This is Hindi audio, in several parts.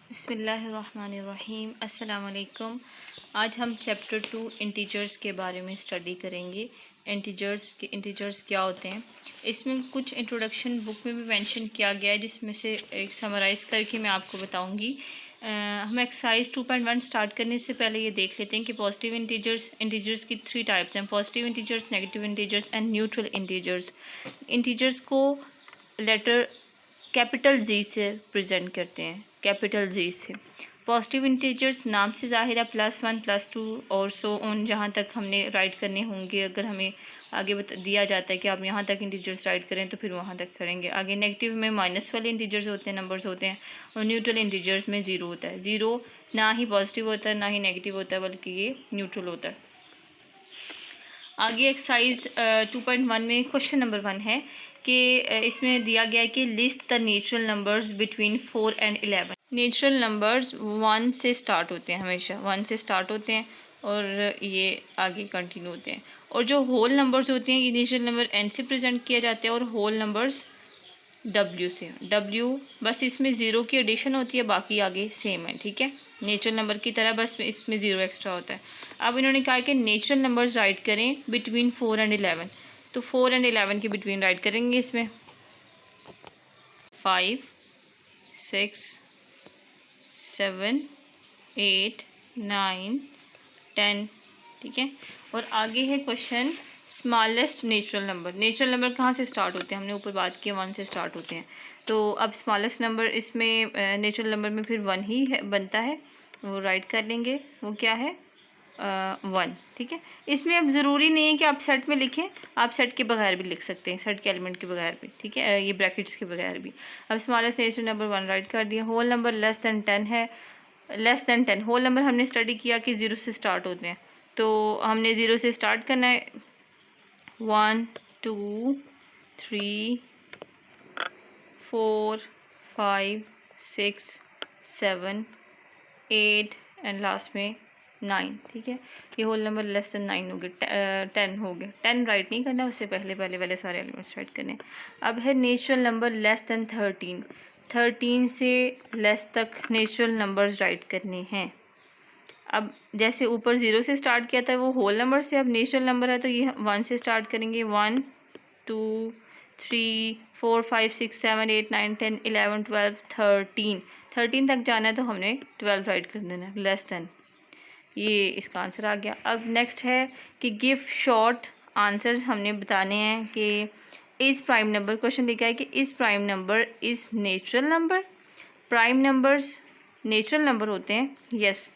बिस्मिल्लाहिर्रहमानिर्रहीम। अस्सलाम वालेकुम। आज हम चैप्टर 2 इंटीजर्स के बारे में स्टडी करेंगे। इंटीजर्स क्या होते हैं, इसमें कुछ इंट्रोडक्शन बुक में भी मेंशन किया गया है, जिसमें से एक समराइज़ करके मैं आपको बताऊंगी। हम एक्सरसाइज 2.1 स्टार्ट करने से पहले ये देख लेते हैं कि पॉजिटिव इंटीजर्स की 3 टाइप्स हैं: positive integers, negative integers and neutral integers. Integers को लेटर कैपिटल जी से प्रेजेंट करते हैं, कैपिटल जी से। पॉजिटिव इंटीजर्स नाम से ज़ाहिर है +1 +2 और सो ऑन, जहाँ तक हमने राइट करने होंगे। अगर हमें आगे दिया जाता है कि आप यहाँ तक इंटीजर्स राइट करें तो फिर वहाँ तक करेंगे। आगे नेगेटिव में माइनस वाले इंटीजर्स होते हैं, नंबर्स होते हैं। और न्यूट्रल इंटीजर्स में ज़ीरो होता है। ज़ीरो ना ही पॉजिटिव होता है ना ही नेगेटिव होता है, बल्कि ये न्यूट्रल होता है। आगे एक्सरसाइज 2.1 में क्वेश्चन नंबर 1 है कि इसमें दिया गया है कि list the natural numbers between 4 and 11। Natural numbers 1 से स्टार्ट होते हैं, हमेशा 1 से स्टार्ट होते हैं और ये आगे कंटिन्यू होते हैं। और जो होल नंबर्स होते हैं, ये नेचुरल नंबर n से प्रेजेंट किया जाते हैं और होल नंबर्स w से। w बस इसमें ज़ीरो की एडिशन होती है, बाकी आगे सेम है, ठीक है। नेचुरल नंबर की तरह बस इसमें ज़ीरो एक्स्ट्रा होता है। अब इन्होंने कहा कि नेचुरल नंबर्स राइट करें बिटवीन 4 एंड 11, तो 4 एंड 11 के बिटवीन राइट करेंगे। इसमें 5 6 7 8 9 10, ठीक है। और आगे है question smallest natural number. Natural number कहाँ से स्टार्ट होते हैं, हमने ऊपर बात की 1 से स्टार्ट होते हैं। तो अब स्मॉलेस्ट नंबर इसमें नेचुरल नंबर में फिर 1 ही है, बनता है, वो राइट कर लेंगे। वो क्या है? 1, ठीक है। इसमें अब ज़रूरी नहीं है कि आप सेट में लिखें, आप सेट के बगैर भी लिख सकते हैं, सेट के एलिमेंट के बगैर भी, ठीक है, ये ब्रैकेट्स के बगैर भी। अब स्मॉलेस्ट नेचुरल नंबर 1 राइट कर दिया। होल नंबर लेस दैन 10 है। लेस दैन 10 होल नंबर हमने स्टडी किया कि 0 से स्टार्ट होते हैं, तो हमने 0 से स्टार्ट करना है। 1 2 3 4 5 6 7 8 एंड लास्ट में 9, ठीक है। ये होल नंबर लेस दैन 9 हो गए, 10 हो गए। 10 राइट नहीं करना, उससे पहले वाले सारे एलिमेंट्स राइट करने। अब है नेचुरल नंबर लेस दैन 13। 13 से लेस तक नेचुरल नंबर्स राइट करने हैं। अब जैसे ऊपर 0 से स्टार्ट किया था वो होल नंबर से, अब नेचुरल नंबर है तो ये 1 से स्टार्ट करेंगे। 1 2 3 4 5 6 7 8 9 10 11 12 13। 13 तक जाना है तो हमने 12 राइट कर देना है, लेस दैन। ये इसका आंसर आ गया। अब नेक्स्ट है कि गिव शॉर्ट आंसर्स हमने बताने हैं कि इस प्राइम नंबर, क्वेश्चन लिखा है कि इस prime number is natural number. Prime numbers natural number होते हैं, यस,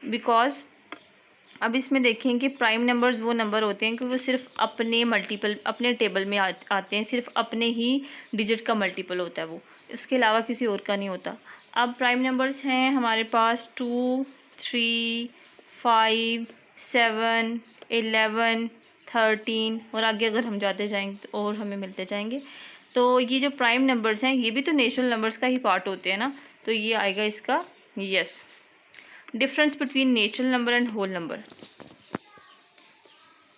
बिकॉज अब इसमें देखें कि प्राइम नंबर्स वो नंबर होते हैं कि वो सिर्फ अपने मल्टीपल, अपने टेबल में आते हैं, सिर्फ अपने ही डिजिट का मल्टीपल होता है वो, उसके अलावा किसी और का नहीं होता। अब प्राइम नंबर्स हैं हमारे पास 2 3 5 7 11 13, और आगे अगर हम जाते जाएंगे तो और हमें मिलते जाएंगे। तो ये जो प्राइम नंबर्स हैं ये भी तो नेचुरल नंबर्स का ही पार्ट होते हैं ना, तो ये आएगा इसका yes. Difference between natural number and whole number,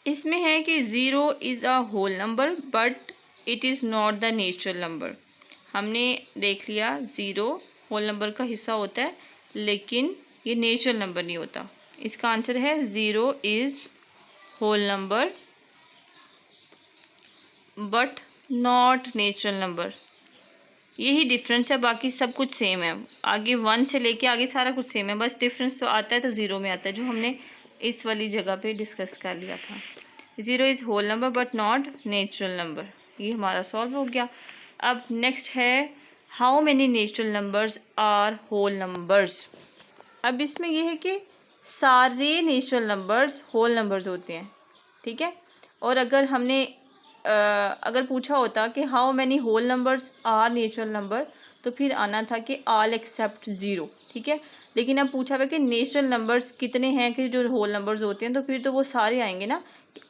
इसमें है कि 0 is a whole number but it is not the natural number. हमने देख लिया 0 होल नंबर का हिस्सा होता है, लेकिन ये नेचुरल नंबर नहीं होता। इसका आंसर है 0 is whole number but not natural number. यही डिफरेंस है, बाकी सब कुछ सेम है। आगे 1 से लेके आगे सारा कुछ सेम है, बस डिफरेंस तो आता है तो 0 में आता है, जो हमने इस वाली जगह पे डिस्कस कर लिया था। 0 is whole number but not natural number, ये हमारा सॉल्व हो गया। अब नेक्स्ट है how many natural numbers are whole numbers. अब इसमें यह है कि सारे नेचुरल नंबर्स होल नंबर्स होते हैं, ठीक है। और अगर हमने अगर पूछा होता कि how many whole numbers are natural number, तो फिर आना था कि ऑल एक्सेप्ट 0, ठीक है। लेकिन अब पूछा हुआ कि नेचुरल नंबर्स कितने हैं कि जो होल नंबर्स होते हैं, तो फिर तो वो सारे आएंगे ना,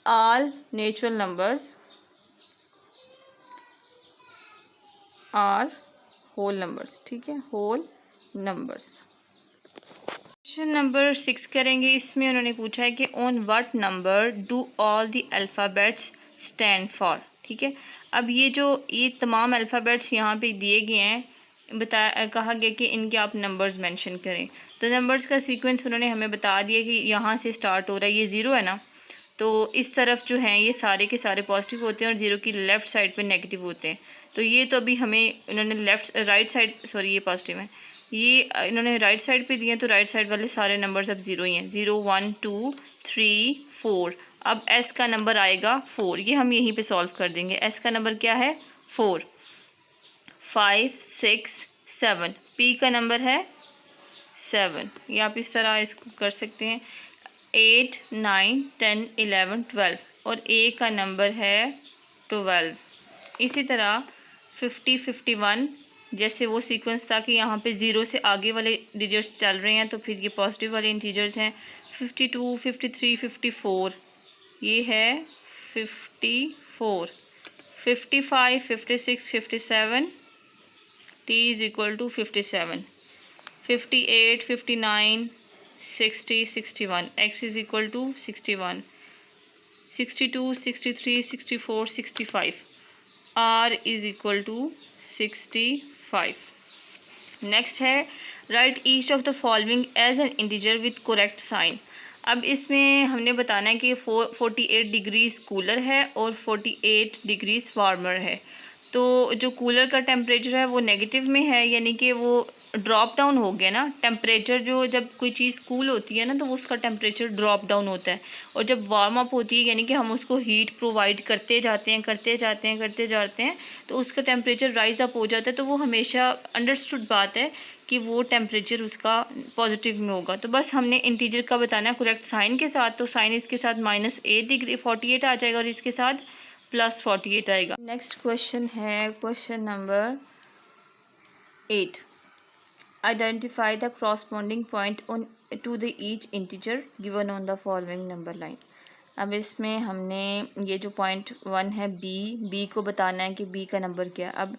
all natural numbers are whole numbers, ठीक है, होल नंबर्स। क्वेश्चन नंबर 6 करेंगे। इसमें उन्होंने पूछा है कि on what number do all the alphabets stand for, ठीक है। अब ये तमाम अल्फ़ाबेट्स यहाँ पे दिए गए हैं, कहा गया कि इनके आप नंबर्स मेंशन करें। तो नंबर्स का सीक्वेंस उन्होंने हमें बता दिया कि यहाँ से स्टार्ट हो रहा है, ये 0 है ना, तो इस तरफ जो हैं ये सारे के सारे पॉजिटिव होते हैं और 0 की लेफ़्ट साइड पे नेगेटिव होते हैं। तो ये तो अभी हमें इन्होंने राइट साइड, सॉरी ये पॉजिटिव है, ये इन्होंने राइट साइड पे दिए, तो राइट साइड वाले सारे नंबर्स अब 0 ही हैं, 0 1 2 3 4। अब एस का नंबर आएगा 4, ये हम यहीं पे सॉल्व कर देंगे। एस का नंबर क्या है 4, 5 6 7, पी का नंबर है 7, ये आप इस तरह इसको कर सकते हैं। 8 9 10 11 12 और ए का नंबर है 12। इसी तरह 50 51, जैसे वो सीक्वेंस था कि यहाँ पे 0 से आगे वाले डिजिट्स चल रहे हैं, तो फिर ये पॉजिटिव वाले इंटीजर्स हैं। 52 53 54, ये है 54। 55 56 57, t is equal to 57। 58 59 60 61, x is equal to 61। 62 63 64 65, r is equal to 65। Next है write each of the following as an integer with correct sign. अब इसमें हमने बताना है कि 48 डिग्रीज कूलर है और 48 डिग्रीज वार्मर है। तो जो कूलर का टेम्परेचर है वो नेगेटिव में है, यानी कि वो ड्रॉप डाउन हो गया ना टेम्परेचर। जो जब कोई चीज़ कूल होती है ना तो उसका टेम्परेचर ड्रॉप डाउन होता है, और जब वार्म अप होती है यानी कि हम उसको हीट प्रोवाइड करते जाते हैं तो उसका टेम्परेचर राइज अप हो जाता है। तो वो हमेशा अंडरस्टूड बात है कि वो टेम्परेचर उसका पॉजिटिव में होगा। तो बस हमने इंटीजर का बताना है करेक्ट साइन के साथ, तो साइन इसके साथ -8 डिग्री 48 आ जाएगा और इसके साथ +48 आएगा। नेक्स्ट क्वेश्चन है question number 8। Identify the corresponding point on to the each integer given on the following number line. अब इसमें हमने ये जो पॉइंट 1 है बी को बताना है कि बी का नंबर क्या है। अब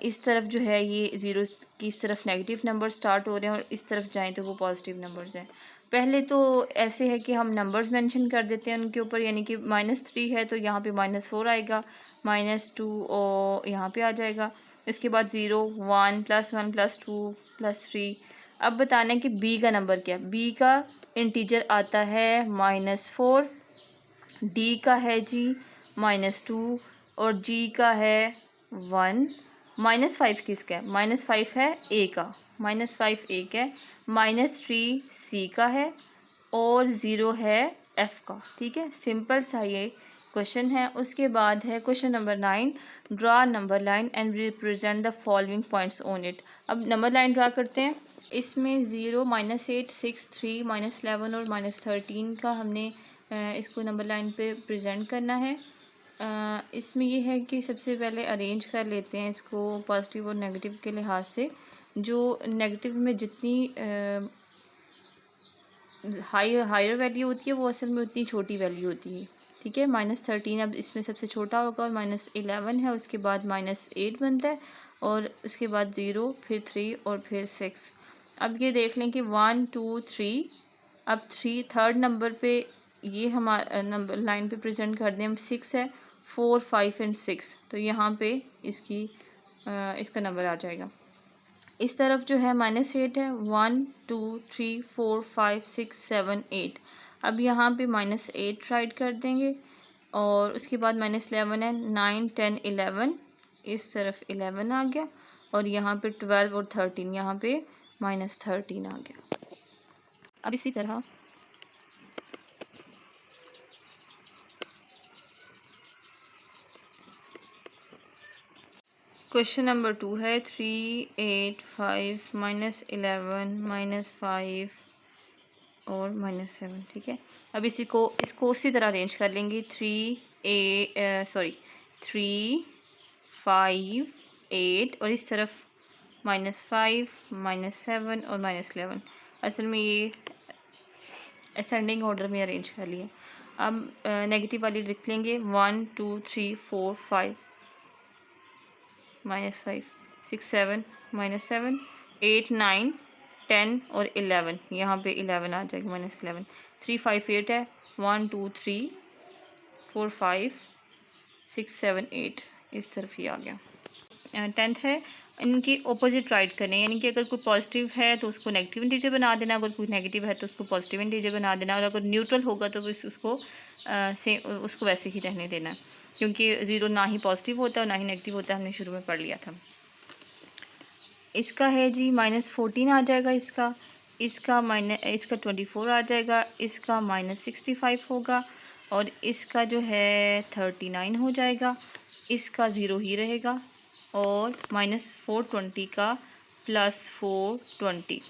इस तरफ जो है ये 0 की इस तरफ नेगेटिव नंबर स्टार्ट हो रहे हैं और इस तरफ जाएं तो वो पॉजिटिव नंबर्स हैं। पहले तो ऐसे है कि हम नंबर्स मेंशन कर देते हैं उनके ऊपर, यानी कि -3 है तो यहाँ पे -4 आएगा, -2 और यहाँ पे आ जाएगा। इसके बाद 0 1 +1 +2 +3। अब बताना है कि बी का नंबर क्या है। बी का इंटीजर आता है -4, डी का है जी -2 और जी का है 1। -5 किसका है? -5 है ए का, -5 ए का है। -3 सी का है और 0 है एफ का। ठीक है, सिंपल सा ये क्वेश्चन है। उसके बाद है question number 9। Draw number line and represent the following points on it. अब नंबर लाइन ड्रा करते हैं। इसमें 0 -8 6 3 -11 और -13 का हमने इसको नंबर लाइन पे प्रेजेंट करना है। इसमें ये है कि सबसे पहले अरेंज कर लेते हैं इसको पॉजिटिव और नेगेटिव के लिहाज से। जो नेगेटिव में जितनी हायर वैल्यू होती है वो असल में उतनी छोटी वैल्यू होती है। ठीक है, -13 अब इसमें सबसे छोटा होगा और -11 है, उसके बाद -8 बनता है और उसके बाद 0 फिर 3 और फिर 6। अब ये देख लें कि 1 2 3, अब 3 थर्ड नंबर पे ये हमारा नंबर लाइन पे प्रेजेंट कर दें हम। 6 है, 4 5 एंड 6, तो यहाँ पे इसका नंबर आ जाएगा। इस तरफ जो है -8 है, 1 2 3 4 5 6 7 8। अब यहाँ पे -8 राइट कर देंगे और उसके बाद -11 है, 9 10 11, इस तरफ 11 आ गया और यहाँ पे 12 और 13, यहाँ पे -13 आ गया। अब इसी तरह क्वेश्चन नंबर 2 है 3 8 5 -11 -5 और -7। ठीक है, अब इसको उसी तरह अरेंज कर लेंगे। 3 5 8 और इस तरफ -5 -7 और -11। असल में ये असेंडिंग ऑर्डर में अरेंज कर लिया। अब नेगेटिव वाली लिख लेंगे। 1 2 3 4 5 -5 6 7 -7 8 9 10 और 11, यहाँ पे 11 आ जाएगा -11। 3 5 8 है, 1 2 3 4 5 6 7 8, इस तरफ ही आ गया। 10th है इनके ऑपोजिट राइट करें, यानी कि अगर कोई पॉजिटिव है तो उसको नेगेटिव इंटीजर बना देना, अगर कोई नेगेटिव है तो उसको पॉजिटिव इंटीजर बना देना, और अगर न्यूट्रल होगा तो उसको वैसे ही रहने देना, क्योंकि 0 ना ही पॉजिटिव होता है और ना ही नेगेटिव होता है, हमने शुरू में पढ़ लिया था। इसका है जी -14 आ जाएगा, इसका 24 आ जाएगा, इसका -65 होगा, और इसका जो है 39 हो जाएगा, इसका 0 ही रहेगा, और -420 का +420।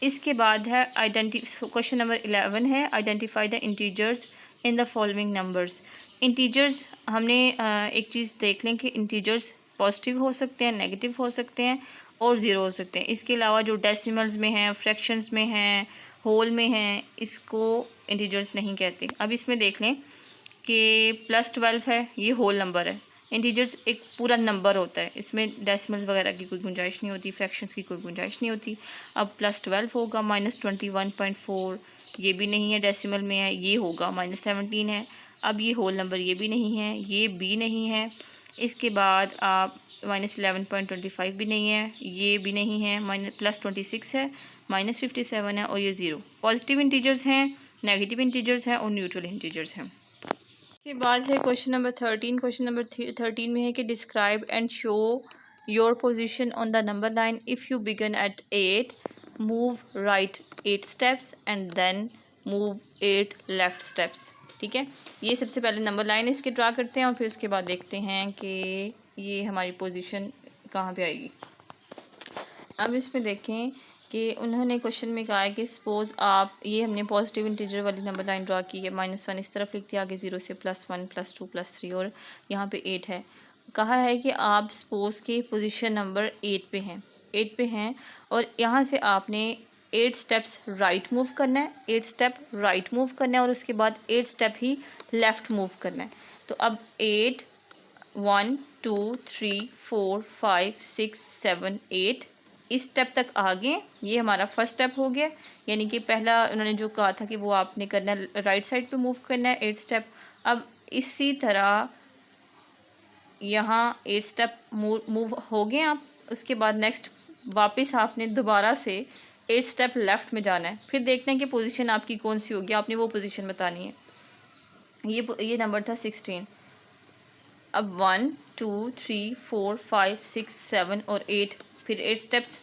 इसके बाद है क्वेश्चन नंबर 11 है identify the integers in the following numbers. Integers हमने एक चीज़ देख लें कि इंटीजर्स पॉजिटिव हो सकते हैं, नेगेटिव हो सकते हैं और ज़ीरो हो सकते हैं। इसके अलावा जो डेसिमल्स में हैं, फ्रैक्शंस में हैं, होल में हैं, इसको इंटीजर्स नहीं कहते। अब इसमें देख लें कि +12 है, ये होल नंबर है। इंटीजर्स एक पूरा नंबर होता है, इसमें डेसिमल्स वगैरह की कोई गुंजाइश नहीं होती, फ्रैक्शंस की कोई गुंजाइश नहीं होती। अब +12 होगा, -21.4 ये भी नहीं है, डेसिमल में है, ये होगा, -17 है। अब ये होल नंबर ये भी नहीं है, ये भी नहीं है। इसके बाद आप -11.25 भी नहीं है, ये भी नहीं है, +26 है, -57 है, और ये 0। पॉजिटिव इंटीजर्स हैं, नेगेटिव इंटीजर्स हैं और न्यूट्रल इंटीजर्स हैं। के बाद है क्वेश्चन नंबर 13। क्वेश्चन नंबर 13 में है कि describe and show your position on the number line if you began at 8, move right 8 steps and then move 8 left steps. ठीक है, ये सबसे पहले नंबर लाइन इसके ड्रा करते हैं और फिर उसके बाद देखते हैं कि ये हमारी पोजीशन कहाँ पे आएगी। अब इसमें देखें कि उन्होंने क्वेश्चन में कहा है कि सपोज़ आप, ये हमने पॉजिटिव इंटीजर वाली नंबर लाइन ड्रा की है, -1 इस तरफ लिख दिया, आगे 0 से +1 +2 +3 और यहाँ पे 8 है। कहा है कि आप सपोज़ के पोजीशन नंबर 8 पे हैं और यहाँ से आपने 8 स्टेप्स राइट मूव करना है, 8 स्टेप राइट मूव करना है और उसके बाद 8 स्टेप ही लेफ़्ट मूव करना है। तो अब 8 1 2 3 4 5 6 7 8 इस स्टेप तक आ गए। ये हमारा फर्स्ट स्टेप हो गया, यानी कि पहला उन्होंने जो कहा था कि वो आपने करना है राइट साइड पे मूव करना है 8 स्टेप। अब इसी तरह यहाँ 8 स्टेप मूव हो गए आप। उसके बाद नेक्स्ट वापस आपने दोबारा से 8 स्टेप लेफ़्ट में जाना है, फिर देखते हैं कि पोजीशन आपकी कौन सी होगी, आपने वो पोजीशन बतानी है। ये नंबर था 16। अब 1 2 3 4 5 6 7 और 8, फिर 8 स्टेप्स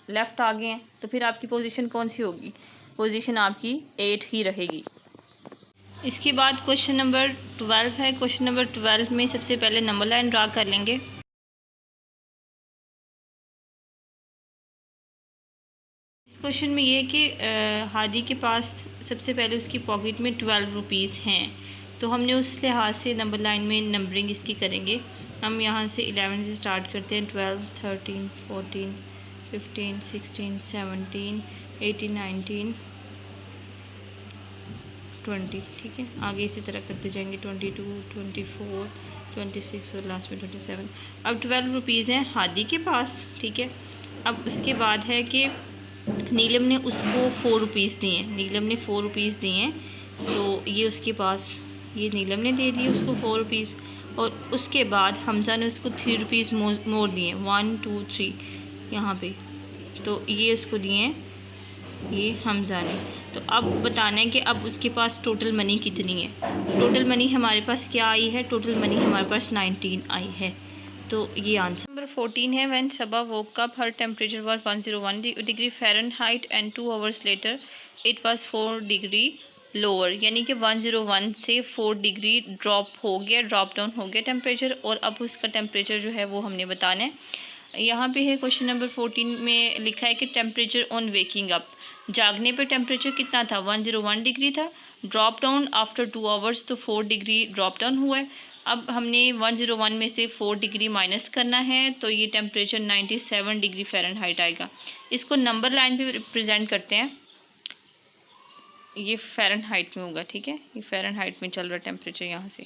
लेफ़्ट आ गए हैं, तो फिर आपकी पोजीशन कौन सी होगी? पोजीशन आपकी 8 ही रहेगी। इसके बाद क्वेश्चन नंबर 12 है। क्वेश्चन नंबर 12 में सबसे पहले नंबर लाइन ड्रा कर लेंगे। इस क्वेश्चन में ये है कि हादी के पास सबसे पहले उसकी पॉकेट में 12 रुपीज़ हैं, तो हमने उस लिहाज से नंबर लाइन में नंबरिंग इसकी करेंगे। हम यहाँ से 11 से स्टार्ट करते हैं, 12 13 14 15 16 17 18 19 20। ठीक है, आगे इसी तरह करते जाएंगे, 22 24 26 और लास्ट में 27। अब 12 रुपीज़ हैं हादी के पास। ठीक है, अब उसके बाद है कि नीलम ने उसको 4 रुपीज़ दिए हैं, नीलम ने 4 रुपीज़ दिए हैं, तो ये उसके पास, ये नीलम ने दे दिए उसको 4 रुपीज़, और उसके बाद हमज़ा ने उसको 3 रुपीज़ मोड़ दिए, 1 2 3 यहाँ पे, तो ये उसको दिए हैं ये हमज़ा ने। तो अब बताना है कि अब उसके पास टोटल मनी कितनी है। टोटल मनी हमारे पास क्या आई है? टोटल मनी हमारे पास 19 आई है, तो ये आंसर। नंबर 14 है when Saba woke up her temperature was 101 degree Fahrenheit and 2 hours later it was 4 degree lower, यानी कि 101 से 4 डिग्री ड्रॉप डाउन हो गया टेम्परेचर, और अब उसका टेम्परेचर जो है वो हमने बताना है। यहाँ पे है क्वेश्चन नंबर 14 में लिखा है कि टेम्परेचर ऑन वेकिंग अप, जागने पे टेम्परेचर कितना था? 101 डिग्री था। ड्रॉप डाउन आफ्टर 2 आवर्स, तो 4 डिग्री ड्रॉप डाउन हुआ है। अब हमने 101 में से 4 डिग्री माइनस करना है, तो ये टेम्परेचर 97 डिग्री फ़ारेनहाइट आएगा। इसको नंबर लाइन पे रिप्रेजेंट करते हैं, ये फ़ारेनहाइट में होगा। ठीक है, ये फ़ारेनहाइट में चल रहा टेम्परेचर यहाँ से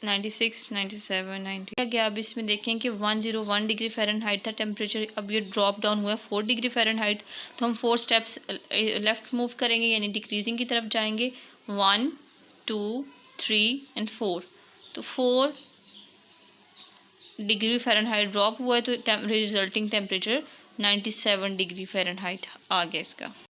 96 97 90 गया। अब इसमें देखें कि 101 डिग्री फ़ारेनहाइट था टेम्परेचर, अब ये ड्रॉप डाउन हुआ है 4 डिग्री फ़ारेनहाइट, तो हम 4 स्टेप्स लेफ़्ट मूव करेंगे, यानी डिक्रीजिंग की तरफ जाएंगे, 1 2 3 एंड 4, तो 4 डिग्री फ़ारेनहाइट ड्रॉप हुआ है तो रिजल्टिंग टेम्परेचर 97 डिग्री फ़ारेनहाइट आ गया इसका।